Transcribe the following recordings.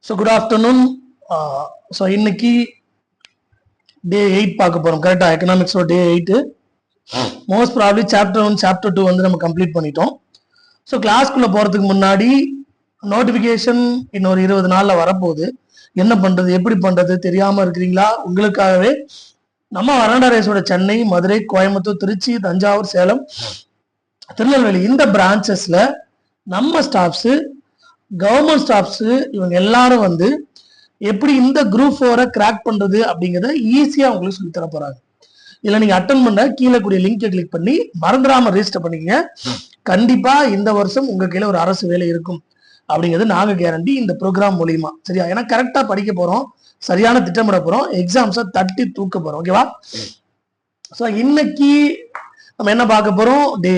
So good afternoon. So இன்னைக்கு டே 8 பார்க்க போறோம். கரெக்டா? எக்கனாமிக்ஸோட டே 8. மோஸ்ட் ப்ராப்ளி சாப்டர் 1 சாப்டர் 2 வந்து நம்ம கம்ப்ளீட் பண்ணிட்டோம். ஸோ கிளாஸ்க்குள்ள போறதுக்கு முன்னாடி நோட்டிபிகேஷன் இன்னொரு 20 நாள்ல வரப்போகுது. என்ன பண்றது, எப்படி பண்றது தெரியாம இருக்கிறீங்களா? உங்களுக்காகவே நம்ம வராண்டா ரேஸோட சென்னை, மதுரை, கோயம்புத்தூர், திருச்சி, தஞ்சாவூர், சேலம், திருநெல்வேலி இந்த பிரான்ச்சஸ்ல நம்ம ஸ்டாஃப்ஸ், கவர்மெண்ட் ஸ்டாஃப்ஸ் இவங்க எல்லாரும் வந்து எப்படி இந்த குரூப் 4 கிராக் பண்றது அப்படிங்கிறத ஈஸியா உங்களுக்கு சொல்லி தர போறாங்க. இதுல நீங்க அட்டன் பண்ண கீழே கூடிய லிங்கை கிளிக் பண்ணி மறந்துடாம ரெஜிஸ்டர் பண்ணிக்கங்க. கண்டிப்பா இந்த வருஷம் உங்க கையில ஒரு அரசு வேலை இருக்கும் அப்படிங்கிறது நாங்க கேரண்டி இந்த ப்ரோக்ராம் மூலியமா. சரியா? ஏன்னா கரெக்டா படிக்க போறோம், சரியான திட்டமிட போறோம், எக்ஸாம்ஸை தட்டி தூக்க போறோம். ஓகேவா? ஸோ இன்னைக்கு நம்ம என்ன பார்க்க போறோம்? டே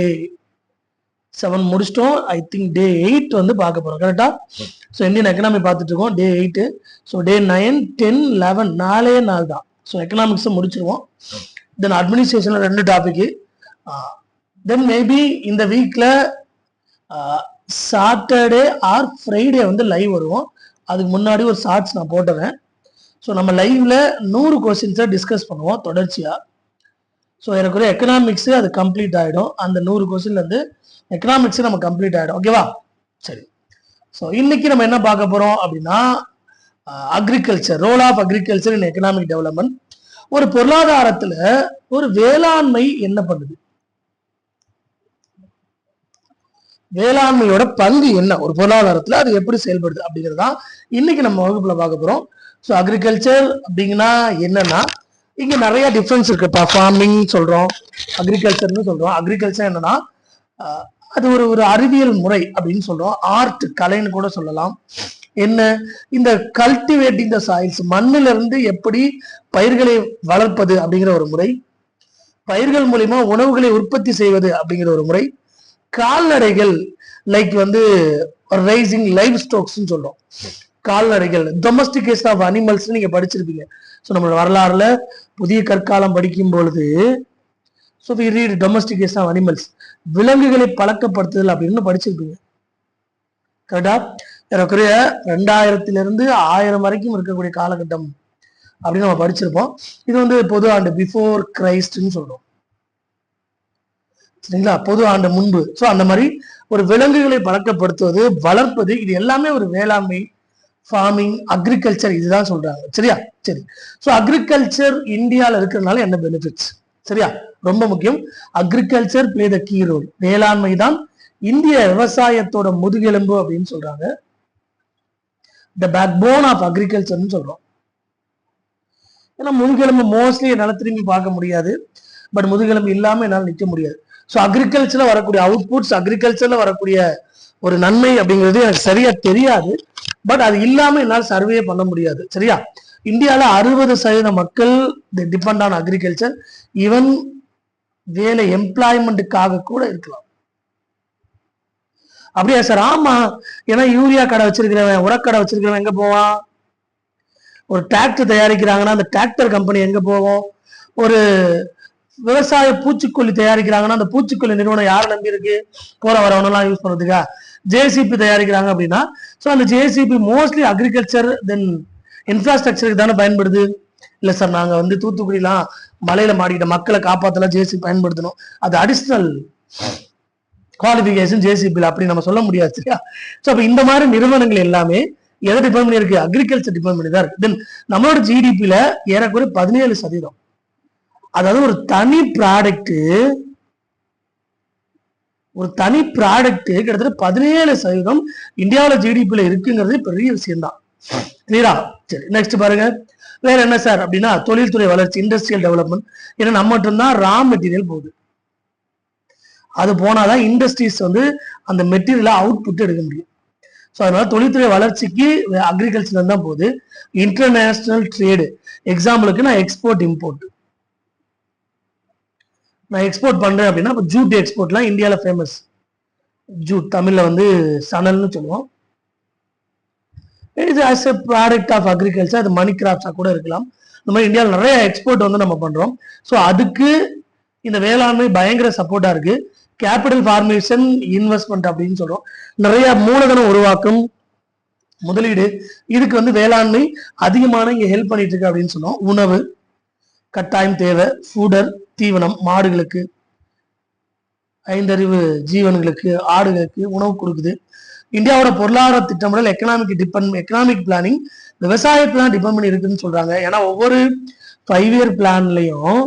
7 முடிச்சிட்டோம். ஐ திங்க் டே 8 வந்து பார்க்க போறோம். கரெக்டா? ஸோ இந்தியன் எக்கனாமி பார்த்துட்டு இருக்கோம். டே 8. ஸோ டே 9, 10, 11 4 நாள் தான். ஸோ எக்கனாமிக்ஸ் முடிச்சிருவோம். தென் அட்மினிஸ்ட்ரேஷன்ல 2 டாபிக். தென் மேபி இந்த வீக்ல சாட்டர்டே ஆர் ஃப்ரைடே வந்து லைவ் வருவோம். அதுக்கு முன்னாடி ஒரு ஷார்ட்ஸ் நான் போட்டுறேன். ஸோ நம்ம லைவ்ல 100 கொஸ்டின்ஸை டிஸ்கஸ் பண்ணுவோம் தொடர்ச்சியா. ஸோ எனக்கு ஒரு எக்கனாமிக்ஸ் அது கம்ப்ளீட் ஆகிடும். அந்த 100 கொஸ்டின்ல இருந்து எக்கனாமிக்ஸ் நம்ம கம்ப்ளீட் ஆகிடும். ஓகேவா? சரி. ஸோ இன்னைக்கு நம்ம என்ன பார்க்க போறோம் அப்படின்னா, agriculture, role of agriculture in economic development. ஒரு பொருளாதாரத்துல ஒரு வேளாண்மை என்ன பண்ணுது, வேளாண்மையோட பங்கு என்ன ஒரு பொருளாதாரத்துல, அது எப்படி செயல்படுது அப்படிங்கிறதா இன்னைக்கு நம்ம வகுப்புல பார்க்க போறோம். ஸோ அக்ரிகல்ச்சர் அப்படிங்கன்னா என்னன்னா, இங்க நிறைய டிஃபரன்ஸ் இருக்குப்பா. ஃபார்மிங் சொல்றோம், அக்ரிகல்ச்சர்னு சொல்றோம். அக்ரிகல்ச்சர் என்னன்னா அது ஒரு அறிவியல் முறை அப்படின்னு சொல்றோம். ஆர்ட், கலைன்னு கூட சொல்லலாம். என்ன, இந்த கல்டிவேட்டிங் த சாயில்ஸ், மண்ணில இருந்து எப்படி பயிர்களை வளர்ப்பது அப்படிங்கிற ஒரு முறை, பயிர்கள் மூலியமா உணவுகளை உற்பத்தி செய்வது அப்படிங்கிற ஒரு முறை, கால்நடைகள் லைக் வந்து ரைசிங் லைவ் ஸ்டாக்ஸ் சொல்றோம். கால்நடைகள், டொமஸ்டிகேஷன் ஆஃப் அனிமல்ஸ் நீங்க படிச்சிருப்பீங்க. ஸோ நம்மளோட வரலாறுல புதிய கற்காலம் படிக்கும் பொழுது so we read domestication of animals, விலங்குகளை பழக்கப்படுத்துதல் அப்படின்னு படிச்சிருப்பீங்க. கரெக்டா? ஏறக்குறைய 2000 1000 வரைக்கும் இருக்கக்கூடிய காலகட்டம் அப்படின்னு நம்ம படிச்சிருப்போம். இது வந்து பொது ஆண்டு, பிஃபோர் கிரைஸ்ட்னு சொல்றோம். சரிங்களா? பொது ஆண்டு முன்பு. ஸோ அந்த மாதிரி ஒரு விலங்குகளை பழக்கப்படுத்துவது, வளர்ப்பது, இது எல்லாமே ஒரு வேளாண்மை, ஃபார்மிங், அக்ரிகல்ச்சர், இதுதான் சொல்றாங்க. சரியா? சரி. ஸோ அக்ரிகல்ச்சர் இந்தியாவில் இருக்கிறதுனால என்ன பெனிஃபிட்ஸ்? சரியா? ரொம்ப முக்கியம். Agriculture play the key role. வேளாண்மை தான் இந்திய விவசாயத்தோட முதுகெலும்பு அப்படின்னு சொல்றாங்க. த பேக் போன் ஆஃப் அக்ரிகல்ச்சர்னு சொல்றோம். ஏன்னா முதுகெலும்பு மோஸ்ட்லி என்னால திரும்பி பார்க்க முடியாது, பட் முதுகெலும்பு இல்லாம என்னால் நிற்க முடியாது. ஸோ அக்ரிகல்ச்சர்ல வரக்கூடிய அவுட்புட்ஸ், அக்ரிகல்ச்சர்ல வரக்கூடிய ஒரு நன்மை அப்படிங்கிறது எனக்கு சரியா தெரியாது, பட் அது இல்லாம என்னால் சர்வே பண்ண முடியாது. சரியா? இந்தியாவில் 60% மக்கள் டிபெண்ட் ஆன் அக்ரிகல்ச்சர். ஈவன் வேலை எம்ப்ளாய்மெண்ட்டுக்காக கூட இருக்கலாம். அப்படியா சார்? ஆமா. ஏன்னா யூரியா கடை வச்சிருக்கிறவன், உரக்கடை வச்சிருக்கிறவன் எங்க போவான்? ஒரு டிராக்டர் தயாரிக்கிறாங்கன்னா அந்த டிராக்டர் கம்பெனி எங்க போவோம்? ஒரு விவசாய பூச்சிக்கொல்லி தயாரிக்கிறாங்கன்னா அந்த பூச்சிக்கொல்லி நிறுவனம் யாரை நம்பி இருக்கு? போற வரவனெல்லாம் யூஸ் பண்றதுக்கா? ஜேசிபி தயாரிக்கிறாங்க அப்படின்னா ஸோ அந்த ஜேசிபி மோஸ்ட்லி அக்ரிகல்ச்சர் தென் இன்ஃப்ராஸ்ட்ரக்சருக்கு தானே பயன்படுது. இல்லை சார், நாங்க வந்து தூத்துக்குடிலாம் மலையில மாடிக்கிட்ட மக்களை காப்பாத்தலாம் ஜேசிபி பயன்படுத்தணும், அது அடிஷனல் குவாலிஃபிகேஷன் ஜேசிபி அப்படி நம்ம சொல்ல முடியாது. சரியா? ஸோ அப்ப இந்த மாதிரி நிறுவனங்கள் எல்லாமே எதை டிபெண்ட் பண்ணி இருக்கு? அக்ரிகல்ச்சர் டிபெண்ட் பண்ணி தான் இருக்கு. தென் நம்மளோட ஜிடிபியில ஏறக்குறைய 17%, அதாவது ஒரு தனி ப்ராடக்ட் கிட்டத்தட்ட 17% இந்தியாவில் ஜிடிபியில இருக்குங்கிறது பெரிய விஷயம் தான். கிளியரா? சரி, நெக்ஸ்ட் பாருங்க. வேற என்ன சார் அப்படின்னா, தொழில்துறை வளர்ச்சி, இண்டஸ்ட்ரியல் டெவலப்மெண்ட். ஏன்னா நம்ம மட்டும்தான் ரா மெட்டீரியல் போகுது, அது போனாதான் இண்டஸ்ட்ரீஸ் வந்து அந்த மெட்டீரியலை அவுட்புட் எடுக்க முடியும். ஸோ அதனால தொழில்துறை வளர்ச்சிக்கு அக்ரிகல்ச்சர் தான் போகுது. இன்டர்நேஷனல் ட்ரேடு, எக்ஸாம்பிளுக்கு நான் எக்ஸ்போர்ட் இம்போர்ட், நான் எக்ஸ்போர்ட் பண்றேன் அப்படின்னா ஜூட் எக்ஸ்போர்ட்லாம் இந்தியாவில் ஃபேமஸ். ஜூட் தமிழ்ல வந்து சணல்னு சொல்லுவோம். இது as a product of agriculture, அது மணி கிராப்ஸா கூட இருக்கலாம். இந்த மாதிரி இந்தியாவில் நிறைய எக்ஸ்போர்ட் வந்து நம்ம பண்றோம். ஸோ அதுக்கு இந்த வேளாண்மை பயங்கர சப்போர்ட்டா இருக்கு. கேபிட்டல் ஃபார்மேஷன், இன்வெஸ்ட்மெண்ட் அப்படின்னு சொல்றோம். நிறைய மூலதனம் உருவாக்கும், முதலீடு. இதுக்கு வந்து வேளாண்மை அதிகமான இங்க ஹெல்ப் பண்ணிட்டு இருக்கு அப்படின்னு சொன்னோம். உணவு கட்டாயம் தேவை. ஃபுடர் தீவனம், மாடுகளுக்கு, ஐந்தறிவு ஜீவன்களுக்கு, ஆடுகளுக்கு உணவு கொடுக்குது. இந்தியாவோட பொருளாதார திட்டமிடல் எக்கனாமிக் பிளானிங் விவசாயத்தான் டிபெண்ட் பண்ணி இருக்குன்னு சொல்றாங்க. ஏன்னா ஒவ்வொரு 5 இயர் பிளான்லயும்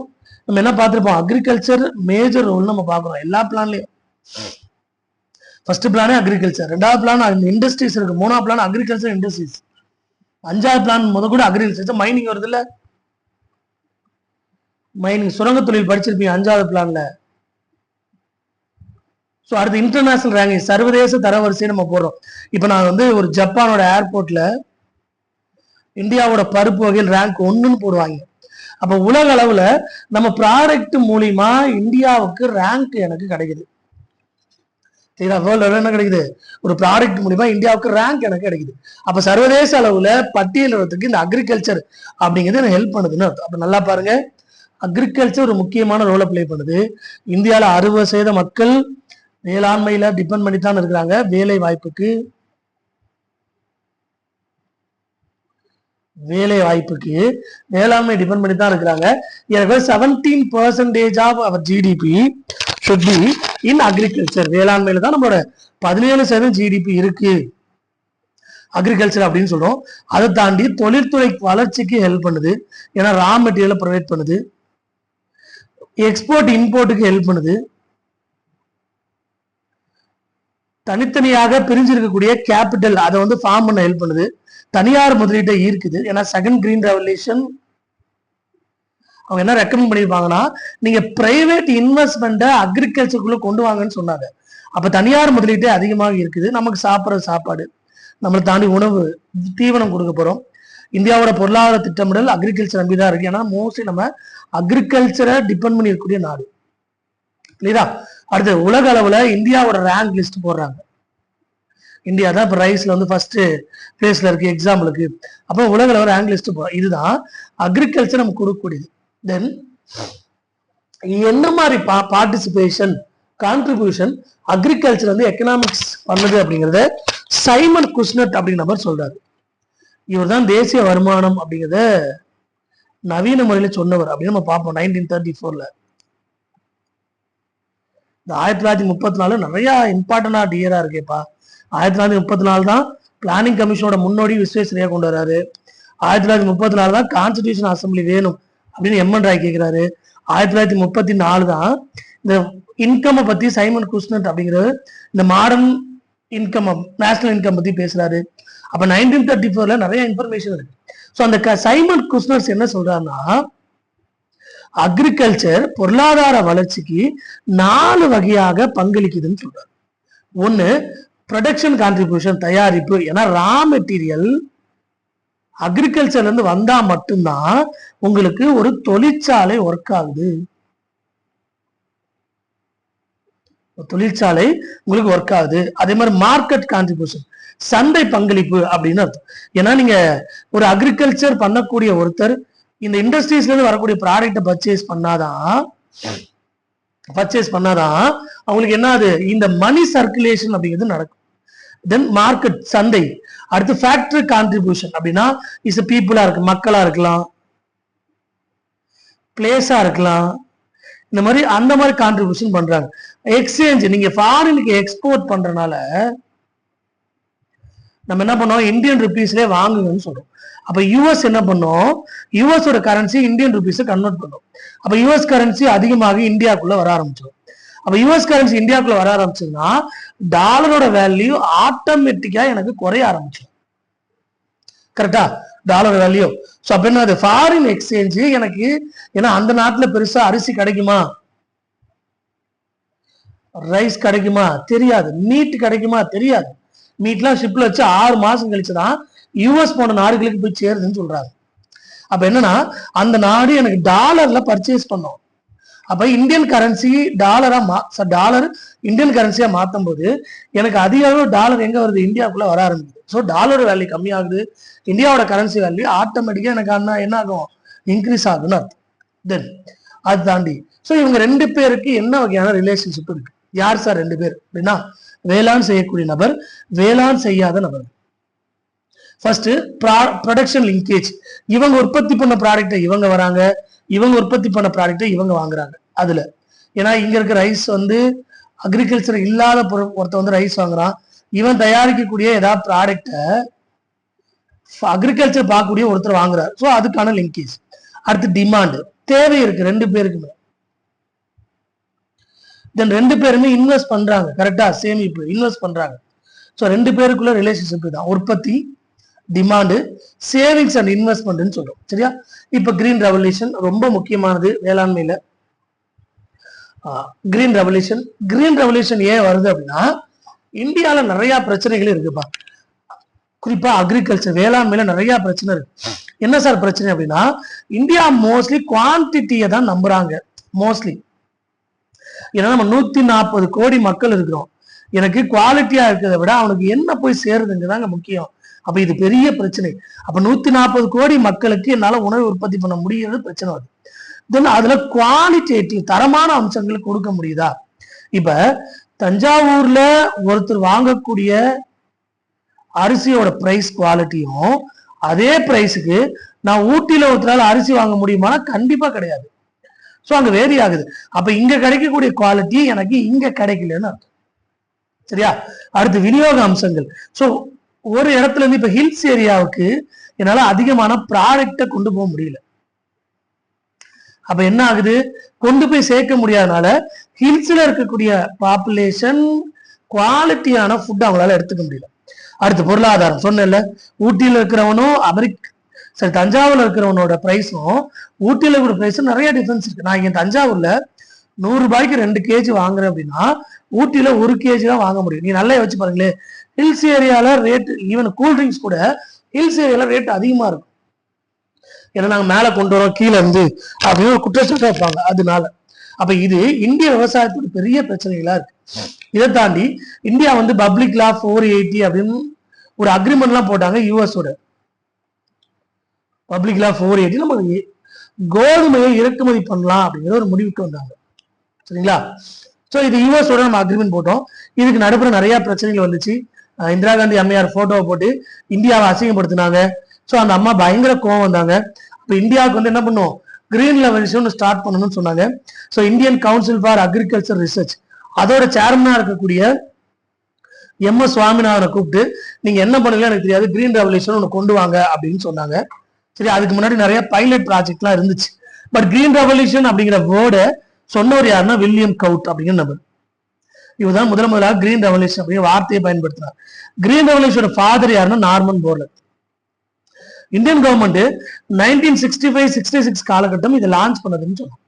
நம்ம என்ன பார்த்திருப்போம், அக்ரிகல்ச்சர் மேஜர் ரோல் நம்ம பார்க்கிறோம் எல்லா பிளான்லயும். ஃபர்ஸ்ட் பிளானே அக்ரிகல்ச்சர், ரெண்டாவது பிளான் இண்டஸ்ட்ரீஸ் இருக்கு, மூணாவது பிளான் அக்ரிகல்ச்சர் இண்டஸ்ட்ரீஸ், அஞ்சாவது பிளான் கூட அக்ரிகல்ச்சர். மைனிங் வருது இல்ல, மைனிங் சுரங்க தொழில் படிச்சிருப்பீங்க அஞ்சாவது பிளான்ல. ஸோ அடுத்து இன்டர்நேஷனல் ரேங்கிங், சர்வதேச தரவரிசையை நம்ம போடுறோம். இப்போ நான் வந்து ஒரு ஜப்பானோட ஏர்போர்ட்ல இந்தியாவோட பருப்பு வகையில் ரேங்க் 1ன்னு போடுவாங்க. அப்ப உலக அளவுல நம்ம ப்ராடக்ட் மூலியமா இந்தியாவுக்கு ரேங்க் எனக்கு கிடைக்குது. சரிங்களா? வேர்ல்டு என்ன கிடைக்குது, ஒரு ப்ராடக்ட் மூலியமா இந்தியாவுக்கு ரேங்க் எனக்கு கிடைக்குது. அப்ப சர்வதேச அளவுல பட்டியலிடத்துக்கு இந்த அக்ரிகல்ச்சர் அப்படிங்கிறது எனக்கு ஹெல்ப் பண்ணுதுன்னு அர்த்தம். அப்ப நல்லா பாருங்க, அக்ரிகல்ச்சர் ஒரு முக்கியமான ரோலை பிளே பண்ணுது. இந்தியாவில 60% மக்கள் வேளாண்மையில டிபெண்ட் பண்ணி தான் இருக்கிறாங்க. வேலை வாய்ப்புக்கு வேளாண்மை டிபெண்ட் பண்ணி தான் இருக்கிறாங்க. 17% of our GDP should be in agriculture. வேளாண்மையில தான் நம்மளோட 17% ஜிடிபி இருக்கு அக்ரிகல்ச்சர் அப்படின்னு சொல்றோம். அதை தாண்டி தொழில்துறை வளர்ச்சிக்கு ஹெல்ப் பண்ணுது. ஏன்னா ரா மெட்டீரியலை ப்ரொவைட் பண்ணுது, எக்ஸ்போர்ட் இம்போர்ட்டுக்கு ஹெல்ப் பண்ணுது, தனித்தனியாக பிரிஞ்சிருக்கக்கூடிய கேபிட்டல் அதை வந்து ஃபார்ம் பண்ண ஹெல்ப் பண்ணுது, தனியார் முதலீட்டை ஈர்க்குது. ஏன்னா செகண்ட் கிரீன் ரெவல்யூஷன் அவங்க என்ன ரெக்கமெண்ட் பண்ணியிருப்பாங்கன்னா, நீங்க பிரைவேட் இன்வெஸ்ட்மெண்ட்டை அக்ரிகல்ச்சருக்குள்ள கொண்டு வாங்கன்னு சொன்னாங்க. அப்ப தனியார் முதலீட்டை அதிகமாக இருக்குது. நமக்கு சாப்பிட்ற சாப்பாடு, நம்மளை தாண்டி உணவு தீவனம் கொடுக்க போறோம். இந்தியாவோட பொருளாதார திட்டமிடல் அக்ரிகல்ச்சர் நம்பிதான் இருக்கு. ஏன்னா மோஸ்ட்லி நம்ம அக்ரிகல்ச்சரை டிபெண்ட் பண்ணி இருக்கக்கூடிய நாடு. இல்லையா? அடுத்து உலக அளவுல இந்தியாவோட ரேங்க் லிஸ்ட் போடுறாங்க. இந்தியா தான் இப்போ ரைஸ்ல வந்து ஃபர்ஸ்ட் பிளேஸ்ல இருக்கு எக்ஸாம்பிளுக்கு. அப்போ உலக அளவு ரேங்க் லிஸ்ட் போறோம். இதுதான் அக்ரிகல்ச்சர் நமக்கு கொடுக்கக்கூடியது. தென் என்ன மாதிரி பார்ட்டிசிபேஷன் கான்ட்ரிபியூஷன் அக்ரிகல்ச்சர் வந்து எக்கனாமிக்ஸ் பண்ணுது அப்படிங்கறத சைமன் குஸ்னட் அப்படிங்கிற நபர் சொல்றாரு. இவர் தான் தேசிய வருமானம் அப்படிங்கிறத நவீன முறையில சொன்னவர் அப்படின்னு நம்ம பார்ப்போம். 1934ல இந்த 1934 நிறைய இம்பார்ட்டன்டா டியரா இருக்கேப்பா. 1934 தான் பிளானிங் கமிஷனோட முன்னோடி விஸ்வேஸ்வரையா கொண்டு வர்றாரு. 1934 தான் கான்ஸ்டிடியூஷன் அசம்பிளி வேணும் அப்படின்னு எம்என் ராய் கேட்கிறாரு. 1934 தான் இந்த இன்கம் பத்தி சைமன் குஸ்னட் அப்படிங்கிற இந்த மாடர்ன் இன்கம், நேஷனல் இன்கம் பத்தி பேசுறாரு. அப்ப 1934ல நிறைய இன்ஃபர்மேஷன் இருக்கு. ஸோ அந்த சைமன் குஸ்னட்ஸ் என்ன சொல்றாருன்னா, அக்ரிகல்ச்சர் பொருளாதார வளர்ச்சிக்கு 4 வகையாக பங்களிக்குதுன்னு சொல்றாரு. ஒண்ணு ப்ரொடக்ஷன் கான்ட்ரிபியூஷன், தயாரிப்பு. ஏன்னா ரா மெட்டீரியல் அக்ரிகல்ச்சர்ல இருந்து வந்தா மட்டும்தான் உங்களுக்கு ஒரு தொழிற்சாலை ஒர்க் ஆகுது. தொழிற்சாலை உங்களுக்கு ஒர்க் ஆகுது. அதே மாதிரி மார்க்கெட் கான்ட்ரிபியூஷன், சந்தை பங்களிப்பு அப்படின்னு அர்த்தம். ஏன்னா நீங்க ஒரு அக்ரிகல்ச்சர் பண்ணக்கூடிய ஒருத்தர் இந்த இண்டஸ்ட்ரீஸ்ல இருந்து வரக்கூடிய ப்ராடக்டை பர்ச்சேஸ் பண்ணாதான் அவங்களுக்கு என்ன ஆகுது, இந்த மணி சர்க்குலேஷன் அப்படிங்கிறது நடக்கும். தென் மார்க்கெட் சந்தை. அடுத்து ஃபேக்டரி கான்ட்ரிபியூஷன் அப்படின்னா இஸ் பீப்புளா இருக்கு, மக்களா இருக்கலாம், பிளேஸா இருக்கலாம், இந்த மாதிரி அந்த மாதிரி கான்ட்ரிபியூஷன் பண்றாங்க. எக்ஸ்சேஞ்ச், நீங்க ஃபாரினுக்கு எக்ஸ்போர்ட் பண்றதுனால நம்ம என்ன பண்ணோம், இந்தியன் ருபீஸ்லேயே வாங்குங்கன்னு சொல்றோம். அப்ப யூஎஸ் என்ன பண்ணோம், யூஎஸோட கரன்சி இந்தியன் ருபீஸை கன்வெர்ட் பண்ணோம். அப்ப யூஎஸ் கரன்சி அதிகமாக இந்தியாவுக்குள்ள வர ஆரம்பிச்சிடும். அப்ப யூஎஸ் கரன்சி இந்தியாவுக்குள்ள வர ஆரம்பிச்சதுன்னா டாலரோட வேல்யூ ஆட்டோமேட்டிக்கா எனக்கு குறைய ஆரம்பிச்சிடும். கரெக்டா? Dollar value. ஸோ அப்ப என்ன, அது ஃபாரின் எக்ஸ்சேஞ்சு எனக்கு, ஏன்னா அந்த நாட்டுல பெருசா அரிசி கிடைக்குமா, ரைஸ் கிடைக்குமா தெரியாது, மீட் கிடைக்குமா தெரியாது. மீட்லாம் ஷிப்ல வச்சு 6 மாசம் கழிச்சுதான் யூஎஸ் போன நாடுகளுக்கு போய் சேருதுன்னு சொல்றாங்க. அப்ப என்னன்னா அந்த நாடு எனக்கு டாலர்ல பர்ச்சேஸ் பண்ணும். அப்ப இந்தியன் கரன்சி டாலர் இந்தியன் கரன்சியா மாத்தும் போது எனக்கு அதிக அளவு டாலர் எங்க வருது, இந்தியாவுக்குள்ள வர ஆரம்பிக்குது. ஸோ டாலர் வேல்யூ கம்மியாகுது, இந்தியாவோட கரன்சி வேல்யூ ஆட்டோமேட்டிக்கா எனக்கு என்ன ஆகும், இன்க்ரீஸ் ஆகுதுன்னு அர்த்தம். தென் அது தாண்டி ஸோ இவங்க 2 பேருக்கு என்ன வகையான ரிலேஷன்ஷிப் இருக்கு, யார் சார் 2 பேர் அப்படின்னா, வேளாண் செய்யக்கூடிய நபர், வேளாண் செய்யாத நபர். ஃபர்ஸ்ட் ப்ரொடக்ஷன் லிங்கேஜ், இவங்க உற்பத்தி பண்ண ப்ராடக்ட்டை இவங்க வராங்க, இவங்க உற்பத்தி பண்ண ப்ராடக்ட்டை இவங்க வாங்குறாங்க. அதுல ஏன்னா இங்க இருக்க ரைஸ் வந்து அக்ரிகல்ச்சர் இல்லாத ஒருத்த வந்து ரைஸ் வாங்குறான், இவன் தயாரிக்கக்கூடிய ஏதாவது ப்ராடக்டை அக்ரிகல்ச்சர் பார்க்கக்கூடிய ஒருத்தர் வாங்குறாரு. ஸோ அதுக்கான லிங்கேஜ். அடுத்து டிமாண்ட், தேவை இருக்கு ரெண்டு பேருக்குமே. தென் ரெண்டு பேருமே இன்வெஸ்ட் பண்றாங்க, கரெக்டா சேமிப்பு இன்வெஸ்ட் பண்றாங்க. ஸோ ரெண்டு பேருக்குள்ள ரிலேஷன்ஷிப் தான் உற்பத்தி, டிமாண்டு, சேவிங்ஸ் அண்ட் இன்வெஸ்ட்மெண்ட்னு சொல்றோம். சரியா? இப்ப கிரீன் ரெவல்யூஷன் ரொம்ப முக்கியமானது வேளாண்மையில. கிரீன் ரெவல்யூஷன் ஏன் வருது அப்படின்னா இந்தியால நிறைய பிரச்சனைகள் இருக்குப்பா. குறிப்பா அக்ரிகல்ச்சர் வேளாண்மையில நிறைய பிரச்சனை இருக்கு. என்ன சார் பிரச்சனை அப்படின்னா இந்தியா மோஸ்ட்லி குவான்டிட்டியை தான் நம்புறாங்க மோஸ்ட்லி. ஏன்னா நம்ம 140 கோடி மக்கள் இருக்கிறோம். எனக்கு குவாலிட்டியா இருக்கிறத விட அவனுக்கு என்ன போய் சேருதுங்கிறதாங்க முக்கியம். அப்ப இது பெரிய பிரச்சனை. அப்ப 140 கோடி மக்களுக்கு என்னால உணவு உற்பத்தி பண்ண முடியறது பிரச்சனை வருது. தென் அதுல குவாலிட்டேட்டிவ் தரமான அம்சங்கள் கொடுக்க முடியுதா? இப்ப தஞ்சாவூர்ல ஒருத்தர் வாங்கக்கூடிய அரிசியோட பிரைஸ் குவாலிட்டியும் அதே பிரைஸுக்கு நான் ஊட்டியில ஒருத்தரால அரிசி வாங்க முடியுமானா கண்டிப்பா கிடையாது. ஸோ அங்க வேரி ஆகுது. அப்ப இங்க கிடைக்கக்கூடிய குவாலிட்டி எனக்கு இங்க கிடைக்கலன்னு அர்த்தம். சரியா? அடுத்து விநியோக அம்சங்கள். ஸோ ஒரு இடத்துல இருந்து இப்ப ஹில்ஸ் ஏரியாவுக்கு என்னால அதிகமான ப்ராடக்டை கொண்டு போக முடியல. அப்ப என்ன ஆகுது? கொண்டு போய் சேர்க்க முடியாதனால ஹில்ஸ்ல இருக்கக்கூடிய பாப்புலேஷன் குவாலிட்டியான ஃபுட் அவங்களால எடுத்துக்க முடியல. அடுத்து பொருளாதாரம் சொன்னேன்ல, ஊட்டியில இருக்கிறவனும் தஞ்சாவூர்ல இருக்கிறவனோட பிரைஸும் ஊட்டியில இருக்கிற பிரைஸும் நிறைய டிஃபரன்ஸ் இருக்கு. நான் இங்க தஞ்சாவூர்ல 100 ரூபாய்க்கு 2 கேஜி வாங்குறேன் அப்படின்னா ஊட்டியில 1 கேஜி தான் வாங்க முடியும். நீ நல்லா வச்சு பாருங்களேன், ஹில்ஸ் ஏரியால ரேட், ஈவன் கூல் ட்ரிங்க்ஸ் கூட ஹில்ஸ் ஏரியால ரேட் அதிகமா இருக்கும். ஏன்னா நாங்க மேல கொண்டு வரோம் கீழே இருந்து அப்படின்னு ஒரு குற்றச்சாட்டு வைப்பாங்க. அதனால அப்ப இது இந்திய விவசாயத்தோட பெரிய பிரச்சனைகளா இருக்கு. இதை தாண்டி இந்தியா வந்து பப்ளிக் லா 480 அப்படின்னு ஒரு அக்ரிமெண்ட் எல்லாம் போட்டாங்க யூஎஸோட. பப்ளிக் லா 480 நம்ம கோதுமையை இறக்குமதி பண்ணலாம் அப்படிங்கிற ஒரு முடிவுக்கு வந்தாங்க. சரிங்களா? ஸோ இது யூஎஸோட நம்ம அக்ரிமெண்ட் போட்டோம். இதுக்கு நடுப்புற நிறைய பிரச்சனைகள் வந்துச்சு. இந்திரா காந்தி அம்மையார் போட்டோவை போட்டு இந்தியாவை அசிங்கப்படுத்தினாங்க. ஸோ அந்த அம்மா பயங்கர கோவம் வந்தாங்க. இப்போ இந்தியாவுக்கு வந்து என்ன பண்ணும், கிரீன் ரெவல்யூஷன் ஸ்டார்ட் பண்ணணும்னு சொன்னாங்க. So Indian council for agriculture research அதோட சேர்மனா இருக்கக்கூடிய MS சுவாமிநாதனை கூப்பிட்டு நீங்க என்ன பண்ணுவீங்க எனக்கு தெரியாது, கிரீன் ரெவல்யூஷன் ஒன்று கொண்டு வாங்க அப்படின்னு சொன்னாங்க. சரி, அதுக்கு முன்னாடி நிறைய பைலட் ப்ராஜெக்ட்லாம் இருந்துச்சு. பட் கிரீன் ரெவல்யூஷன் அப்படிங்கிற வேர்டை சொன்னவர் யாருன்னா வில்லியம் கவுட் அப்படிங்கிற நபர். இவர்தான் முதலாக கிரீன் ரெவல்யூஷன் அப்படிங்கிற வார்த்தையை பயன்படுத்தினார். கிரீன் ரெவல்யூஷனோட ஃபாதர் யாருன்னா நார்மன் போர்லக். இந்தியன் கவர்மெண்ட் 1965-66 காலகட்டம் இதை லான்ச் பண்ணதுன்னு சொன்னோம்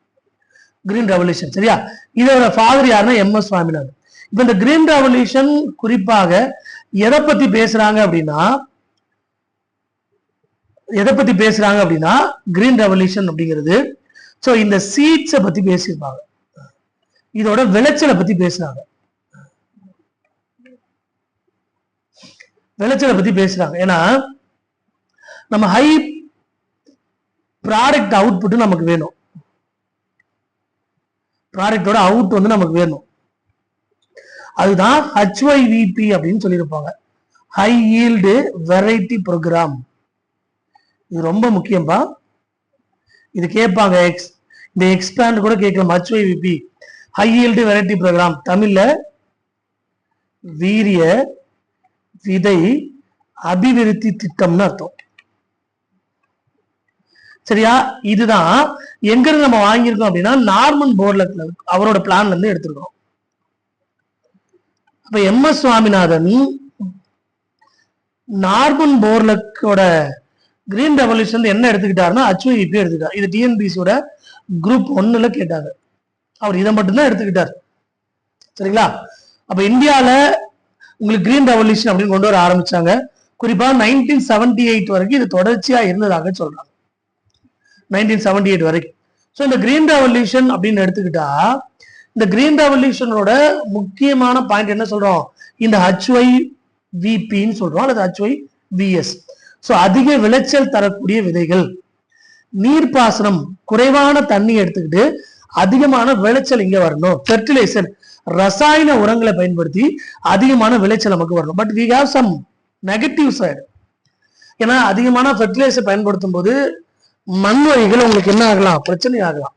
கிரீன் ரெவல்யூஷன். சரியா? இதோட ஃபாதர் யாருன்னா MS சுவாமிநாதன். இப்ப இந்த கிரீன் ரெவல்யூஷன் குறிப்பாக எதை பத்தி பேசுறாங்க அப்படின்னா கிரீன் ரெவல்யூஷன் அப்படிங்கிறது சோ இந்த சீட்ஸை பத்தி பேசியிருப்பாங்க, இதோட விளைச்சலை பத்தி பேசுறாங்க. ஏன்னா நம்ம ஹை ப்ராடக்ட் அவுட்புட் நமக்கு வேணும், ப்ராடக்டோட அவுட் வந்து நமக்கு வேணும். அதுதான் HYVP அப்படின்னு சொல்லியிருப்பாங்க, ஹை ஈல்டு வெரைட்டி ப்ரோக்ராம். இது ரொம்ப முக்கியம்பா. இது கேட்பாங்க, இந்த எக்ஸ்பேண்ட் கூட கேட்கலாம். HYVP high yield variety program, தமிழ்ல வீரிய விதை அபிவிருத்தி திட்டம்னு அர்த்தம். சரியா? இதுதான் எங்க இருந்து நம்ம வாங்கியிருக்கோம் அப்படின்னா நார்மன் போர்லக் அவரோட பிளான்ல இருந்து எடுத்திருக்கோம். அப்ப MS சுவாமிநாதன் நார்மன் போர்லக்கோட கிரீன் ரெவல்யூஷன் என்ன எடுத்துக்கிட்டாருன்னா HYVP எடுத்துக்கிட்டார். இது TNPSC-யோட குரூப் 1ல கேட்டாங்க. அவர் இதை மட்டும்தான் எடுத்துக்கிட்டார். சரிங்களா? அப்ப இந்தியால உங்களுக்கு கிரீன் ரெவல்யூஷன் அப்படின்னு கொண்டு வர ஆரம்பிச்சாங்க. குறிப்பா 1978 வரைக்கும் இது தொடர்ச்சியா இருந்ததாக சொல்றாங்க. 1978 வரைக்கும். ஸோ இந்த கிரீன் ரெவல்யூஷன் அப்படின்னு எடுத்துக்கிட்டா இந்த கிரீன் ரெவல்யூஷனோட முக்கியமான பாயிண்ட் என்ன சொல்றோம், இந்த HYVPன்னு சொல்றோம் அல்லது HYVS. ஸோ அதிக விளைச்சல் தரக்கூடிய விதைகள், நீர்ப்பாசனம், குறைவான தண்ணி எடுத்துக்கிட்டு அதிகமான விளைச்சல் இங்க வரணும். ஃபெர்டிலைசர், ரசாயன உரங்களை பயன்படுத்தி அதிகமான விளைச்சல் நமக்கு வரணும். But we have some negative side. ஏன்னா அதிகமான ஃபெர்டிலைசர் பயன்படுத்தும் போது மண் வகைகள் உங்களுக்கு என்ன ஆகலாம், பிரச்சனை ஆகலாம்.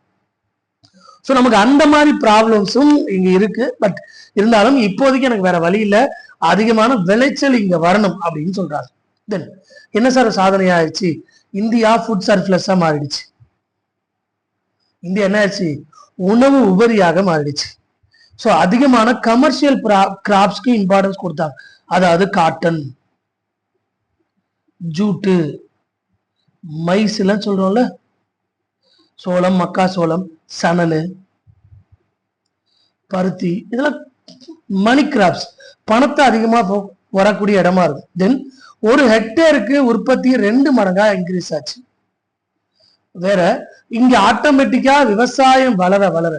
ஸோ நமக்கு அந்த மாதிரி ப்ராப்ளம்ஸும் இங்க இருக்கு. பட் இருந்தாலும் இப்போதைக்கு எனக்கு வேற வழி இல்லை, அதிகமான விளைச்சல் இங்க வரணும் அப்படின்னு சொல்றாங்க. தென் என்ன சார் சாதனை ஆயிடுச்சு, இந்தியா ஃபுட் சர்ப்ளஸா மாறிடுச்சு. இந்தியா என்ன ஆயிடுச்சு, உணவு உபரியாக மாறிடுச்சு. ஸோ அதிகமான கமர்ஷியல் கிராப்ஸ்க்கு இம்பார்ட்டன்ஸ் கொடுத்தாங்க. அதாவது காட்டன், ஜூட்டு, மைஸ் எல்லாம் சொல்றோம்ல, சோளம், மக்கா சோளம், சணல், பருத்தி, இதெல்லாம் மணி கிராப்ஸ், பணத்தை அதிகமா வரக்கூடிய இடமா இருக்கும். தென் ஒரு ஹெக்டேருக்கு உற்பத்தி 2 மடங்கா இன்க்ரீஸ் ஆச்சு. வேற இங்க ஆட்டோமேட்டிக்கா விவசாயம் வளர வளர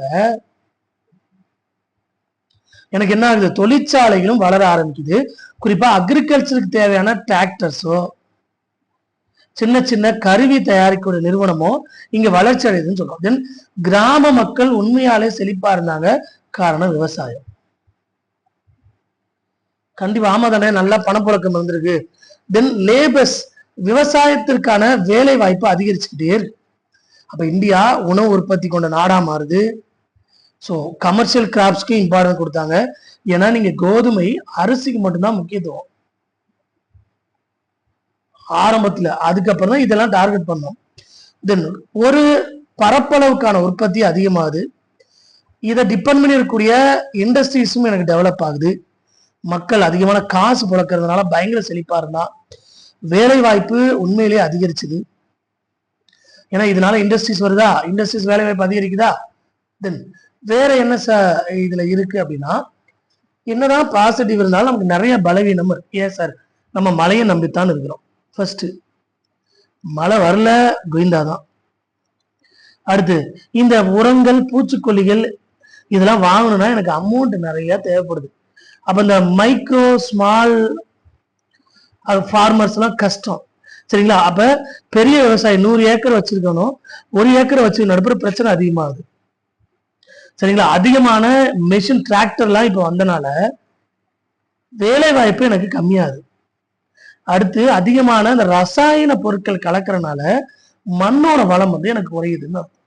எனக்கு என்ன ஆகுது, தொழிற்சாலைகளும் வளர ஆரம்பிக்குது. குறிப்பா அக்ரிகல்ச்சருக்கு தேவையான டிராக்டர்ஸோ சின்ன சின்ன கருவி தயாரிக்கூடிய நிறுவனமோ இங்க வளர்ச்சி அடையுதுன்னு சொல்றோம். தென் கிராம மக்கள் உண்மையாலே செழிப்பா இருந்தாங்க, காரணம் விவசாயம். கண்டிப்பா ஆமா தானே, நல்லா பணப்புழக்கம் இருந்திருக்கு. தென் லேபர்ஸ், விவசாயத்திற்கான வேலை வாய்ப்பு அதிகரிச்சுக்கிட்டே இருக்கு. அப்ப இந்தியா உணவு உற்பத்தி கொண்ட நாடா மாறுது. ஸோ கமர்ஷியல் கிராப்ஸ்க்கு இம்பார்ட்டன்ஸ் கொடுத்தாங்க. ஏன்னா நீங்க கோதுமை, அரிசிக்கு மட்டும்தான் முக்கியத்துவம் ஆரம்பத்துல, அதுக்கப்புறம் தான் இதெல்லாம் டார்கெட் பண்ணோம். தென் ஒரு பரப்பளவுக்கான உற்பத்தி அதிகமாகுது. இதை டிபெண்ட் பண்ணி இருக்கக்கூடிய இண்டஸ்ட்ரீஸும் எனக்கு டெவலப் ஆகுது. மக்கள் அதிகமான காசு புழக்கிறதுனால பயங்கர செழிப்பா இருந்தா வேலை வாய்ப்பு உண்மையிலேயே அதிகரிச்சுது. ஏன்னா இதனால இண்டஸ்ட்ரீஸ் வருதா, இண்டஸ்ட்ரீஸ் வேலை வாய்ப்பு அதிகரிக்குதா. தென் வேற என்ன இதுல இருக்கு அப்படின்னா, என்னதான் பாசிட்டிவ் இருந்தாலும் நமக்கு நிறைய பலவீனம் இருக்கு. ஏன் சார், நம்ம மழையை நம்பித்தான் இருக்கிறோம். ஃபர்ஸ்ட் மழை வரல, கோவிந்தாதான். அடுத்து இந்த உரங்கள், பூச்சிக்கொல்லிகள் இதெல்லாம் வாங்கணும்னா எனக்கு அமௌண்ட் நிறைய தேவைப்படுது. அப்ப இந்த மைக்ரோ ஸ்மால் ஃபார்மர்ஸ் எல்லாம் கஷ்டம், சரிங்களா. அப்ப பெரிய விவசாயி 100 ஏக்கர் வச்சிருக்கணும், 1 ஏக்கர் வச்சு நடுப்புற பிரச்சனை அதிகமாகுது, சரிங்களா. அதிகமான மெஷின் டிராக்டர்லாம் இப்ப வந்தனால வேலை வாய்ப்பு எனக்கு கம்மியாகுது. அடுத்து அதிகமான இந்த ரசாயன பொருட்கள் கலக்கிறனால மண்ணோட வளம் வந்து எனக்கு குறையுதுன்னு அர்த்தம்.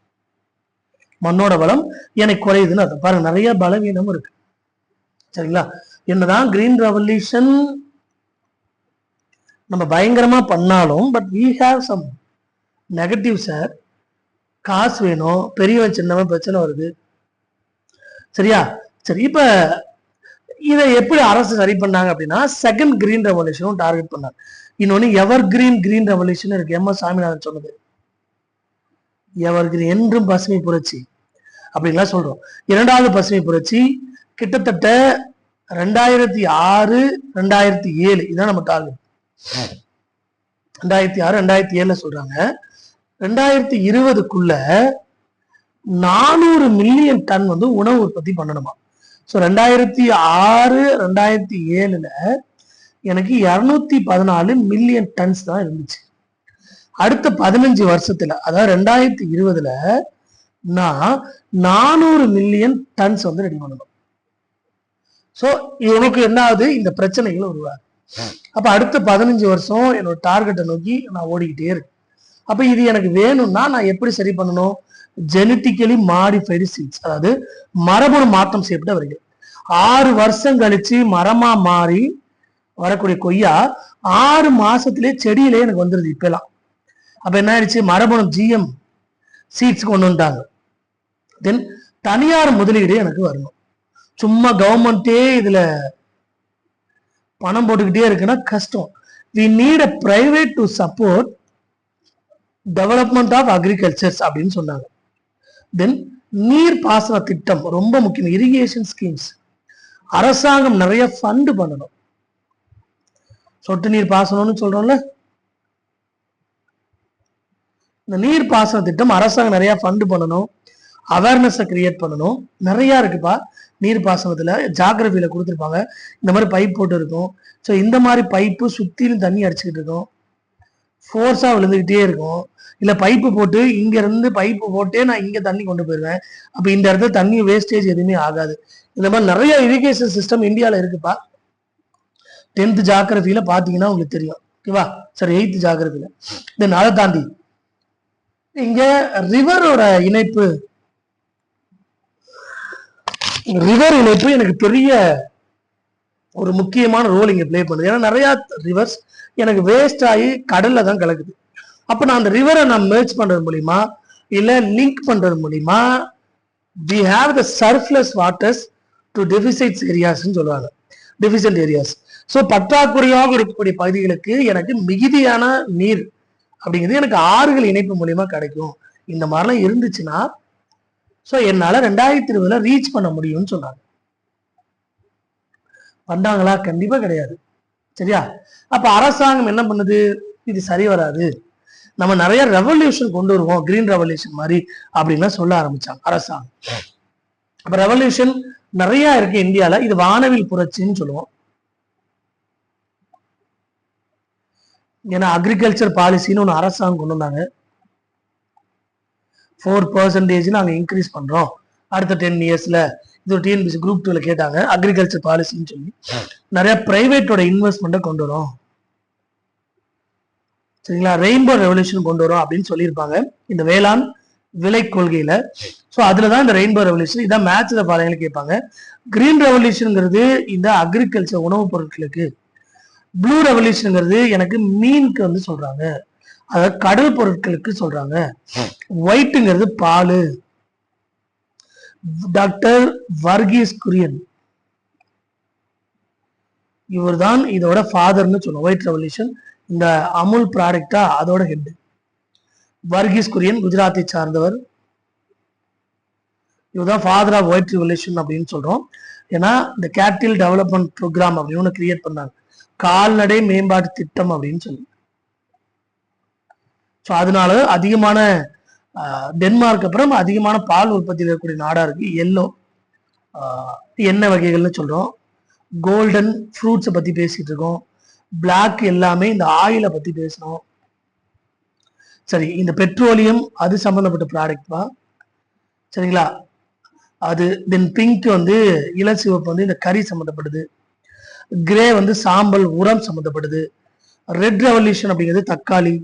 மண்ணோட வளம் எனக்கு குறையுதுன்னு அர்த்தம். பாருங்க, நிறைய பலவீனம் இருக்கு, சரிங்களா. என்னதான் கிரீன் ரெவல்யூஷன் நம்ம பயங்கரமா பண்ணாலும், but we have some negative sir. காசு வேணும், பெரியவன் சின்னவன் பிரச்சனை வருது, சரியா. சரி, இப்ப இதை எப்படி அரசு சரி பண்ணாங்க அப்படின்னா, செகண்ட் கிரீன் ரெவல்யூஷனும் டார்கெட் பண்ணாங்க. இன்னொன்னு எவர் கிரீன் ரெவல்யூஷன் இருக்கு. எம் எஸ் சாமிநாதன் சொன்னது எவர் கிரீன், என்றும் பசுமை புரட்சி அப்படின்லாம் சொல்றோம். 2வது பசுமை புரட்சி கிட்டத்தட்ட 2006, 2007 இதான் நம்ம டார்கெட். 2006, 2007 சொல்றாங்க. 2020க்குள்ள 400 மில்லியன் டன் வந்து உணவு உற்பத்தி பண்ணணுமா. ஸோ 2006, 2007 எனக்கு 214 மில்லியன் டன்ஸ் தான் இருந்துச்சு. அடுத்த 15 வருஷத்துல, அதாவது 2020 நான் 400 மில்லியன் டன்ஸ் வந்து ரெடி பண்ணணும். ஸோ எனக்கு என்ன ஆகுது, இந்த பிரச்சனைகள் உருவாது. அப்ப அடுத்த 15 வருஷம் என்னோட டார்கெட்டை நோக்கி நான் ஓடிக்கிட்டே இருக்கு. அப்ப இது எனக்கு வேணும்னா நான் எப்படி சரி பண்ணணும், ஜெனட்டிக்கலி மாடிஃபைடு சீட்ஸ், அதாவது மரபணு மாற்றம் செய்யப்பட்ட வரைக்கும் 6 வருஷம் கழிச்சு மரமா மாறி வரக்கூடிய கொய்யா 6 மாசத்திலே செடியிலே எனக்கு வந்துருது இப்பெல்லாம். அப்ப என்ன ஆயிடுச்சு, மரபணு ஜிஎம் சீட்ஸ் கொண்டு வந்துட்டாங்க. தென் தனியார் முதலீடு எனக்கு வரணும். சும்மா கவர்மெண்டே இதுல பணம் போட்டுக்கிட்டே இருக்குன்னா கஷ்டம். we need a private to support development of agriculture அப்படின்னு சொன்னாங்க. தென் நீர் பாசன திட்டம் ரொம்ப முக்கியம், இரிகேஷன் ஸ்கீம்ஸ். அரசாங்கம் நிறைய ஃபண்ட் பண்ணணும். சொட்டு நீர் பாசனம்னு சொல்றோம்ல, இந்த நீர் பாசன திட்டம் அரசாங்கம் நிறைய ஃபண்ட் பண்ணணும், அவேர்னஸை கிரியேட் பண்ணணும். நிறைய இருக்குப்பா நீர் பாசனத்துல, ஜாகிரபியில கொடுத்துருப்பாங்க. இந்த மாதிரி பைப் போட்டு இருக்கும். ஸோ இந்த மாதிரி பைப்பு சுத்திலும் தண்ணி அடிச்சுக்கிட்டு இருக்கும், ஃபோர்ஸா விழுந்துகிட்டே இருக்கும். இல்ல பைப்பு போட்டு இங்க இருந்து பைப்பு போட்டே நான் இங்க தண்ணி கொண்டு போயிருவேன். அப்ப இந்த இடத்துல தண்ணி வேஸ்டேஜ் எதுவுமே ஆகாது. இந்த மாதிரி நிறைய இரிகேஷன் சிஸ்டம் இந்தியாவில இருக்குப்பா. 10th ஜாகிரபியில பாத்தீங்கன்னா உங்களுக்கு தெரியும். ஓகேவா? சரி, 8th ஜாகிரதையில. தென் அதை தாண்டி இங்க ரிவரோட இணைப்பு, ரிவர் இணைப்பு எனக்கு பெரிய ஒரு முக்கியமான ரோல் இங்க பிளே பண்ணுது. ஏன்னா நிறைய ரிவர்ஸ் எனக்கு வேஸ்ட் ஆகி கடல்ல தான் கலக்குது. அப்ப நான் அந்த ரிவரை நான் மெர்ஜ் பண்றது மூலியமா இல்ல லிங்க் பண்றது மூலியமா we have the surplus waters to deficit areas ன்னு சொல்லுவாங்க, deficient areas. ஸோ பற்றாக்குறையாக இருக்கக்கூடிய பகுதிகளுக்கு எனக்கு மிகுதியான நீர் அப்படிங்கிறது எனக்கு ஆறுகள் இணைப்பு மூலியமா கிடைக்கும். இந்த மாதிரிலாம் இருந்துச்சுன்னா ஸோ என்னால 2020 ரீச் பண்ண முடியும்னு சொன்னாங்க. பண்ணாங்களா? கண்டிப்பா கிடையாது. சரியா? அப்ப அரசாங்கம் என்ன பண்ணுது? இது சரி வராது, நம்ம நிறைய ரெவல்யூஷன் கொண்டு வருவோம், கிரீன் ரெவல்யூஷன் மாதிரி அப்படின்னு சொல்ல ஆரம்பிச்சாங்க அரசாங்கம். அப்ப ரெவல்யூஷன் நிறைய இருக்கு இந்தியால. இது வானவில் புரட்சின்னு சொல்லுவோம். ஏன்னா அக்ரிகல்ச்சர் பாலிசின்னு ஒன்று அரசாங்கம் கொண்டு வந்தாங்க. 4% நாங்க இன்க்ரீஸ் பண்றோம் அடுத்த 10 இயர்ஸ்ல. இது ஒரு டிஎன்பிசி குரூப் 2ல கேட்டாங்க. அக்ரிகல்ச்சர் பாலிசின்னு சொல்லி நிறைய பிரைவேட்டோட இன்வெஸ்ட்மெண்ட்டை கொண்டு வரும். சரிங்களா? ரெயின்போ ரெவல்யூஷன் கொண்டு வரும் அப்படின்னு சொல்லியிருப்பாங்க இந்த வேளாண் விலை கொள்கையில. ஸோ அதுலதான் இந்த ரெயின்போ ரெவல்யூஷன். இதான் மேட்ச்ல பாருங்க கேட்பாங்க. கிரீன் ரெவல்யூஷன்ங்கிறது இந்த அக்ரிகல்ச்சர் உணவுப் பொருட்களுக்கு, ப்ளூ ரெவல்யூஷன்ங்கிறது எனக்கு மீனுக்கு வந்து சொல்றாங்க, அதாவது கடல் பொருட்களுக்கு சொல்றாங்க, ஒயிட்டுங்கிறது பால். டாக்டர் வர்கீஸ் குரியன் இவர் தான் இதோட ஃபாதர்னு சொல்லுவோம். ஒயிட் ரெவல்யூஷன் இந்த அமுல் ப்ராடக்டா அதோட ஹெட் வர்கீஸ் குரியன், குஜராத்தை சார்ந்தவர். இவர்தான் ஃபாதர் ஆஃப் ஒயிட் ரெவல்யூஷன் அப்படின்னு சொல்றோம். ஏன்னா இந்த கேட்டில் டெவலப்மெண்ட் ப்ரோக்ராம் அப்படின்னு ஒன்று கிரியேட் பண்ணாங்க, கால்நடை மேம்பாட்டு திட்டம் அப்படின்னு சொல்லி. ஸோ அதனால அதிகமான டென்மார்க் அப்புறம் அதிகமான பால் உற்பத்தியில் இருக்கக்கூடிய நாடா இருக்கு. எல்லோ எண்ணெய் வகைகள்னு சொல்றோம். கோல்டன் ஃப்ரூட்ஸை பத்தி பேசிட்டு இருக்கோம். பிளாக் எல்லாமே இந்த ஆயிலை பத்தி பேசுறோம். சரி, இந்த பெட்ரோலியம் அது சம்பந்தப்பட்ட ப்ராடக்ட் தான். சரிங்களா? அது தென் பிங்க் வந்து இளசிவப்பு வந்து இந்த கறி சம்மந்தப்படுது. கிரே வந்து சாம்பல் உரம் சம்மந்தப்படுது. ரெட் ரெவல்யூஷன் அப்படிங்கிறது தக்காளி.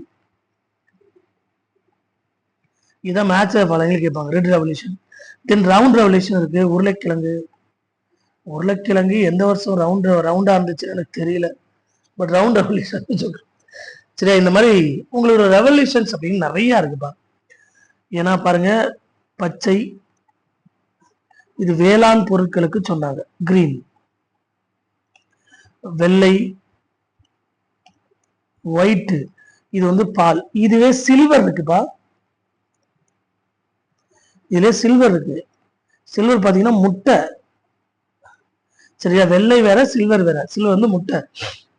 இதான் மேட்ச் பலங்கள் கேட்பாங்க. Red revolution. Then round revolution இருக்கு. உருளைக்கிழங்கு. உருளைக்கிழங்கு எந்த வருஷம் ரவுண்டா இருந்துச்சுன்னு எனக்கு தெரியல, பட் ரவுண்ட் ரெவல்யூஷன் சொல்றேன். சரியா? இந்த மாதிரி உங்களோட ரெவல்யூஷன்ஸ் அப்படின்னு நிறைய இருக்குப்பா. ஏன்னா பாருங்க, பச்சை இது வேளாண் பொருட்களுக்கு சொன்னாங்க, கிரீன். வெள்ளை, ஒயிட் இது வந்து பால். இதுவே சில்வர் இருக்குப்பா. இதுல சில்வர் இருக்கு. சில்வர் பாத்தீங்கன்னா முட்டை. சரியா? வெள்ளை வேற, சில்வர் வேற. சில்வர் வந்து முட்டை.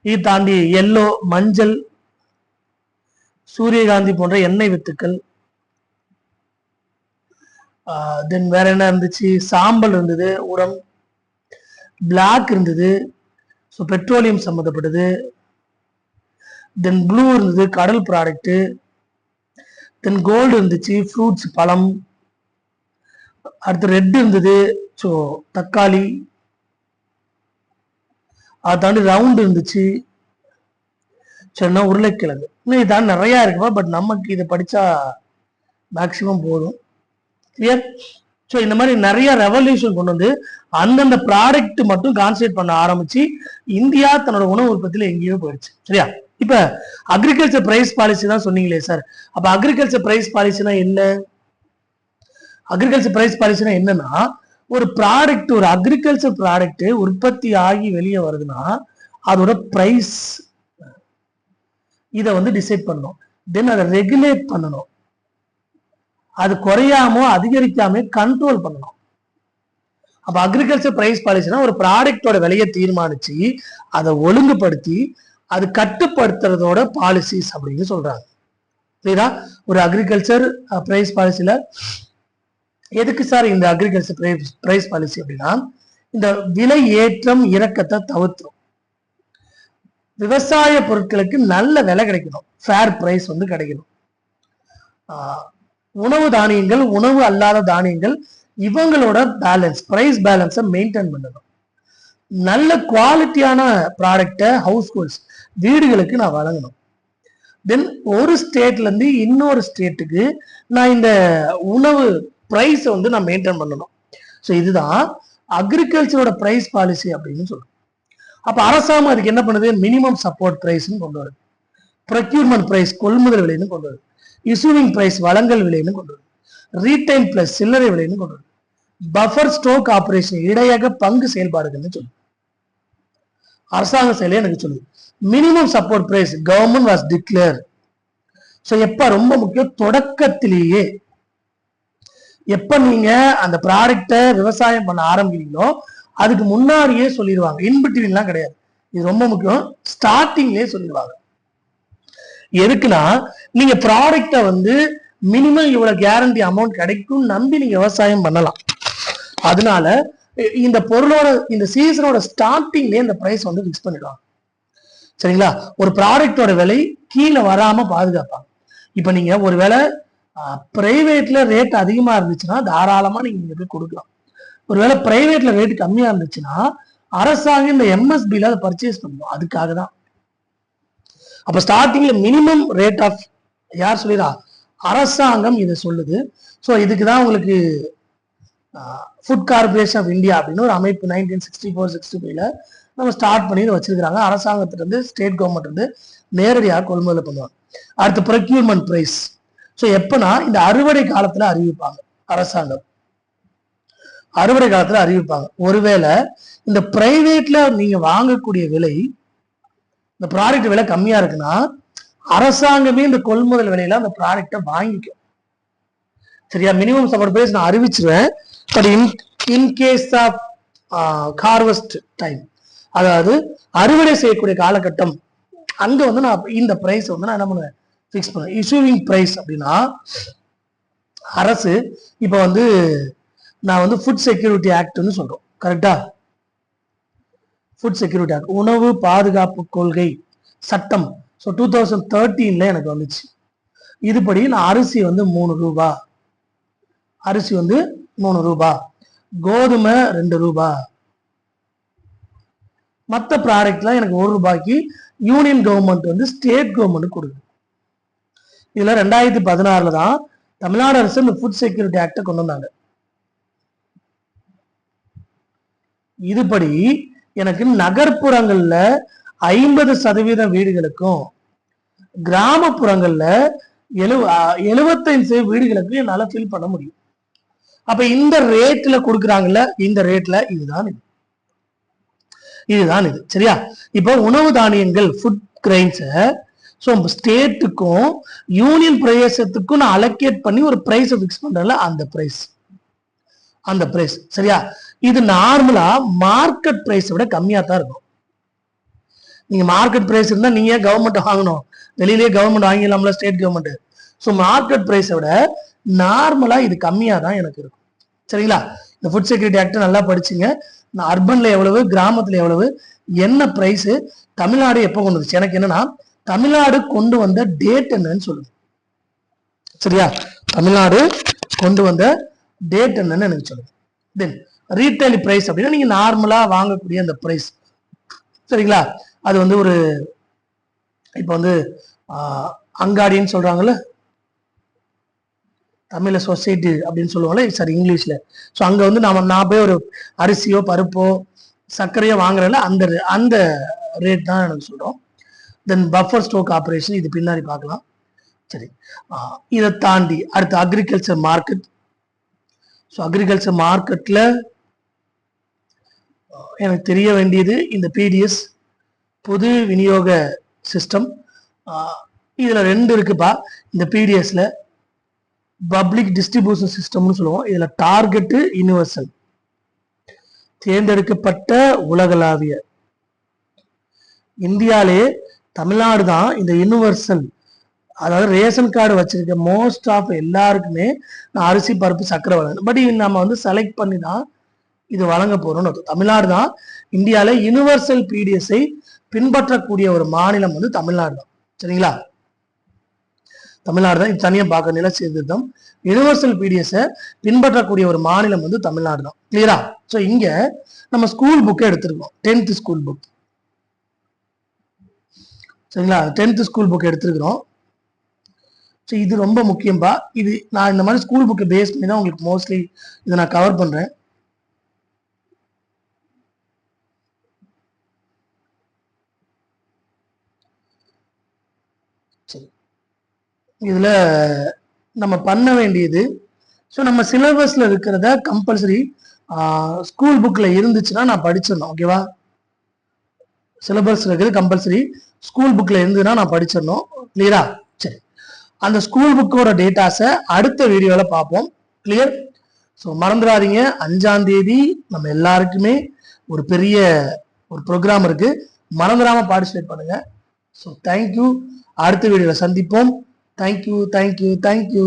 இது தாண்டி எல்லோ, மஞ்சள், சூரியகாந்தி போன்ற எண்ணெய் வித்துக்கள். தென் வேற என்ன இருந்துச்சு? சாம்பல் இருந்தது, உரம். பிளாக் இருந்தது, ஸோ பெட்ரோலியம் சம்மந்தப்பட்டது. தென் ப்ளூ இருந்தது, கடல் ப்ராடக்ட். தென் கோல்டு இருந்துச்சு, ஃப்ரூட்ஸ் பழம். அடுத்து ரெட் இருந்தது, ஸோ தக்காளி. அதை தாண்டி ரவுண்ட் இருந்துச்சு, சரிண்ணா உருளைக்கிழங்கு. இன்னும் இதான் நிறைய இருக்குப்பா, பட் நமக்கு இதை படிச்சா மேக்சிமம் போதும். கிளியர்? ஸோ இந்த மாதிரி நிறைய ரெவல்யூஷன் கொண்டு வந்து அந்தந்த ப்ராடக்ட் மட்டும் கான்சென்ட்ரேட் பண்ண ஆரம்பிச்சு இந்தியா தன்னோட உணவு உற்பத்தியில எங்கேயோ போயிடுச்சு. சரியா? இப்ப அக்ரிகல்ச்சர் பிரைஸ் பாலிசி தான் சொன்னீங்களே சார், அப்ப அக்ரிகல்ச்சர் பிரைஸ் பாலிசினா என்ன? அக்ரிகல்ச்சர் பிரைஸ் பாலிசினா என்னன்னா, ஒரு ப்ராடக்ட், ஒரு அக்ரிகல்ச்சர் ப்ராடக்ட் உற்பத்தி ஆகி வெளியே வருதுன்னா அதோட பிரைஸ் இதை வந்து டிசைட் பண்ணணும். தென் அதை ரெகுலேட் பண்ணணும். அது குறையாமோ அதிகரிக்காம கண்ட்ரோல் பண்ணணும். அப்ப அக்ரிகல்ச்சர் பிரைஸ் பாலிசினா ஒரு ப்ராடக்டோட விலையை தீர்மானிச்சு அதை ஒழுங்குபடுத்தி அது கட்டுப்படுத்துறதோட பாலிசிஸ் அப்படின்னு சொல்றாங்க. சரியா? ஒரு அக்ரிகல்ச்சர் பிரைஸ் பாலிசில எதுக்கு சார் இந்த அக்ரிகல்ச்சர் பிரைஸ் பாலிசி அப்படின்னா, இந்த விலை ஏற்றம் இறக்கத்தை தவிர்த்துரும். விவசாய பொருட்களுக்கு நல்ல விலை கிடைக்கணும், ஃபேர் பிரைஸ் வந்து கிடைக்கணும். உணவு தானியங்கள், உணவு அல்லாத தானியங்கள், இவங்களோட பேலன்ஸ், பிரைஸ் பேலன்ஸை மெயின்டைன் பண்ணணும். நல்ல குவாலிட்டியான ப்ராடக்டை ஹவுஸ் ஹோல்ட்ஸ் வீடுகளுக்கு நான் வழங்கணும். தென் ஒரு ஸ்டேட்ல இருந்து இன்னொரு ஸ்டேட்டுக்கு நான் இந்த உணவு பிரைஸை வந்து நான் மெயின்டைன் பண்ணணும். ஸோ இதுதான் அக்ரிகல்ச்சரோட பிரைஸ் பாலிசி அப்படின்னு சொல்றோம். அப்ப அரசாங்கம் அதுக்கு என்ன பண்ணுது? மினிமம் சப்போர்ட் பிரைஸ்ன்னு கொண்டு வருது, ப்ரொக்யூர்மெண்ட் பிரைஸ் கொள்முதல் விலைன்னு கொண்டு வருது, இஷ்யூவிங் பிரைஸ் வழங்கல் விலைன்னு கொண்டு வருது, ரீட்டைல் பிளஸ் சில்லறை விலைன்னு கொண்டு வருது, பஃபர் ஸ்டோக் ஆபரேஷன் இடையக பங்கு செயல்பாடுகள்னு சொல்லுது. அரசாங்க செயலே எனக்கு சொல்லுது. Minimum support price government was declare. So எப்ப ரொம்ப முக்கியம், தொடக்கத்திலேயே எப்ப நீங்க அந்த ப்ராடக்டை விவசாயம் பண்ண ஆரம்பிக்கிறீங்களோ அதுக்கு முன்னாடியே சொல்லிடுவாங்க. இன்பிட்வீன்லாம் கிடையாது. இது ரொம்ப முக்கியம், ஸ்டார்டிங்லயே சொல்லிடுவாங்க. எதுக்குன்னா நீங்க ப்ராடக்டை வந்து மினிமம் இவ்வளவு கேரண்டி அமௌண்ட் கிடைக்கும் நம்பி நீங்க விவசாயம் பண்ணலாம். அதனால இந்த பொருளோட இந்த சீசனோட ஸ்டார்டிங்லயே இந்த பிரைஸ் வந்து பிக்ஸ் பண்ணிடுவாங்க. சரிங்களா? ஒரு ப்ராடக்டோட விலை கீழே வராம பாதுகாப்பாங்க. இப்ப நீங்க ஒரு வேலை பிரைவேட்ல ரேட் அதிகமா இருந்துச்சுன்னா தாராளமா நீங்க போய் கொடுக்கலாம். ஒருவேளை பிரைவேட்ல ரேட் கம்மியா இருந்துச்சுன்னா அரசாங்கம் இந்த எம்எஸ்பில அதை பர்ச்சேஸ் பண்ணுவோம். அதுக்காக தான். அப்ப ஸ்டார்டிங்ல மினிமம் ரேட் ஆஃப் யார் சொல்லிடா? அரசாங்கம் இதை சொல்லுது. ஸோ இதுக்குதான் உங்களுக்கு ஃபுட் கார்பரேஷன் ஆஃப் இந்தியா அப்படின்னு ஒரு அமைப்பு 1964-65ல நம்ம ஸ்டார்ட் பண்ணி வச்சிருக்காங்க. அரசாங்கத்துல இருந்து ஸ்டேட் கவர்மெண்ட் வந்து நேரடியாக கொள்முதல் பண்ணுவாங்க. அடுத்து ப்ரொக்யூர்மெண்ட் பிரைஸ். ஸோ எப்பனா இந்த அறுவடை காலத்துல அறிவிப்பாங்க. அரசாங்கம் அறுவடை காலத்துல அறிவிப்பாங்க. ஒருவேளை இந்த பிரைவேட்ல நீங்க வாங்கக்கூடிய விலை, இந்த ப்ராடக்ட் விலை கம்மியா இருக்குன்னா அரசாங்கமே இந்த கொள்முதல் விலையில அந்த ப்ராடக்டை வாங்கிக்கும். சரியா? மினிமம் சப்போர்ட் பிரைஸ் நான் அறிவிச்சிருவேன். But in case of harvest time, அதாவது அறுவடை செய்யக்கூடிய காலகட்டம், அங்க வந்து நான் இந்த பிரைஸ் வந்து நான் என்ன பண்ணுவேன்? பிக்ஸ் பண்ணுவேன். இஷ்யூவிங் பிரைஸ் அப்படின்னா அரசு இப்ப வந்து நான் வந்து ஃபுட் செக்யூரிட்டி ஆக்ட்னு சொல்றோம். கரெக்டா? ஃபுட் செக்யூரிட்டி ஆக்ட், உணவு பாதுகாப்பு கொள்கை சட்டம். ஸோ 2013ல எனக்கு வந்துச்சு. இதுபடி நான் அரிசி வந்து 3 ரூபாய், அரிசி வந்து 3 ரூபாய், கோதுமை 2 ரூபாய், மற்ற ப்ராடக்ட்லாம் எனக்கு 1 ரூபாய்க்கு யூனியன் கவர்மெண்ட் வந்து ஸ்டேட் கவர்மெண்ட் கொடுக்குது. இதுல 2016ல தான் தமிழ்நாடு அரசு இந்த ஃபுட் செக்யூரிட்டி ஆக்டை கொண்டு வந்தாங்க. இதுபடி எனக்கு நகர்ப்புறங்கள்ல 50% வீடுகளுக்கும் கிராமப்புறங்கள்ல 75 வீடுகளுக்கும் என்னால ஃபில் பண்ண முடியும். அப்ப இந்த ரேட்ல கொடுக்குறாங்கல்ல, இந்த ரேட்ல இதுதான் இது. சரியா? இப்போ உணவு தானியங்கள் ஃபுட் கிரைன்ஸ ஸோ ஸ்டேட்டுக்கும் யூனியன் பிரதேசத்துக்கும் நான் அலோகேட் பண்ணி ஒரு பிரைஸ் ஃபிக்ஸ் பண்றேன்ல, அந்த பிரைஸ். சரியா? இது நார்மலா மார்க்கெட் பிரைஸை விட கம்மியா தான் இருக்கும். நீங்க மார்க்கெட் பிரைஸ் இருந்தா நீங்க கவர்மெண்ட் வாங்கணும், வெளியிலேயே கவர்மெண்ட் வாங்கிடலாம்ல, ஸ்டேட் கவர்மெண்ட். ஸோ மார்க்கெட் பிரைஸை விட நார்மலா இது கம்மியா தான் எனக்கு இருக்கும். சரிங்களா? இந்த ஃபுட் செக்யூரிட்டி ஆக்ட் நல்லா படிச்சுங்க. நான் அர்பன்ல எவ்வளவு, கிராமத்துல எவ்வளவு, என்ன பிரைஸ், தமிழ்நாடு எப்போ கொண்டு வந்துச்சு, எனக்கு என்னன்னா தமிழ்நாடு கொண்டு வந்த டேட் என்னன்னு சொல்லுங்க. சரியா? தமிழ்நாடு கொண்டு வந்த டேட் என்னன்னு எனக்கு சொல்லுங்க. தென் ரீட்டைல் பிரைஸ் அப்படின்னா நீங்க நார்மலா வாங்கக்கூடிய அந்த பிரைஸ். சரிங்களா? அது வந்து ஒரு இப்போ வந்து அங்காடின்னு சொல்றாங்கல்ல, தமிழ்ல சொசைட்டி அப்படின்னு சொல்லுவாங்கல்ல, சரி இங்கிலீஷ்ல. ஸோ அங்க வந்து நான் போய் ஒரு அரிசியோ பருப்போ சர்க்கரையோ வாங்குறேன்ல, அந்த ரேட் தான் எனக்கு சொல்றோம். தென் பஃபர் ஸ்டோக் ஆபரேஷன், இது பின்னாடி பார்க்கலாம். சரி, இதை தாண்டி அடுத்து அக்ரிகல்ச்சர் மார்க்கெட். ஸோ அக்ரிகல்ச்சர் மார்க்கெட்ல எனக்கு தெரிய வேண்டியது இந்த பிடிஎஸ், பொது விநியோக சிஸ்டம். இதுல 2 இருக்குப்பா. இந்த பிடிஎஸ்ல பப்ளிக் டிஸ்ட்ரிபியூஷன் சிஸ்டம்னு சொல்லுவோம். இதுல டார்கெட் யூனிவர்சல், தேர்ந்தெடுக்கப்பட்ட உலகளாவிய. இந்தியாலே தமிழ்நாடு தான் இந்த யூனிவர்சல், அதாவது ரேஷன் கார்டு வச்சிருக்க மோஸ்ட் ஆஃப் எல்லாருக்குமே நான் அரிசி பருப்பு சர்க்கரை வழங்கணும். பட் நம்ம வந்து செலக்ட் பண்ணி தான் இது வழங்க போறோம்னு. தமிழ்நாடு தான் இந்தியால யூனிவர்சல் பிடிஎஸ்ஐ பின்பற்றக்கூடிய ஒரு மாநிலம் வந்து தமிழ்நாடு தான். சரிங்களா? தமிழ்நாடு தான். இது தனியாக பார்க்க நில சீர்திருத்தம். யுனிவர்சல் பிடிஎஸ் பின்பற்றக்கூடிய ஒரு மாநிலம் வந்து தமிழ்நாடு தான். கிளியரா? ஸோ இங்க நம்ம ஸ்கூல் புக்கை எடுத்திருக்கோம், 10th ஸ்கூல் புக். சரிங்களா? 10th ஸ்கூல் புக் எடுத்திருக்கிறோம். ஸோ இது ரொம்ப முக்கியம்பா. இது நான் இந்த மாதிரி ஸ்கூல் புக்கை பேஸ் பண்ணி தான் உங்களுக்கு மோஸ்ட்லி இதை நான் கவர் பண்றேன். சரி, இதுல நம்ம பண்ண வேண்டியது, ஸோ நம்ம சிலபஸ்ல இருக்கிறத கம்பல்சரி ஸ்கூல் புக்ல இருந்துச்சுன்னா நான் படிச்சிடணும். ஓகேவா? சிலபஸ்ல இருக்கிறது கம்பல்சரி ஸ்கூல் புக்ல இருந்ததுன்னா நான் படிச்சிடணும். கிளியரா? சரி, அந்த ஸ்கூல் புக்கோட டேட்டாஸை அடுத்த வீடியோல பார்ப்போம். கிளியர்? ஸோ மறந்துடாதீங்க, 5ஆம் தேதி நம்ம எல்லாருக்குமே ஒரு பெரிய ஒரு ப்ரோக்ராம் இருக்கு. மறந்துடாம பார்ட்டிசிபேட் பண்ணுங்க. So thank you. அடுத்த வீடியோல சந்திப்போம். தேங்க்யூ.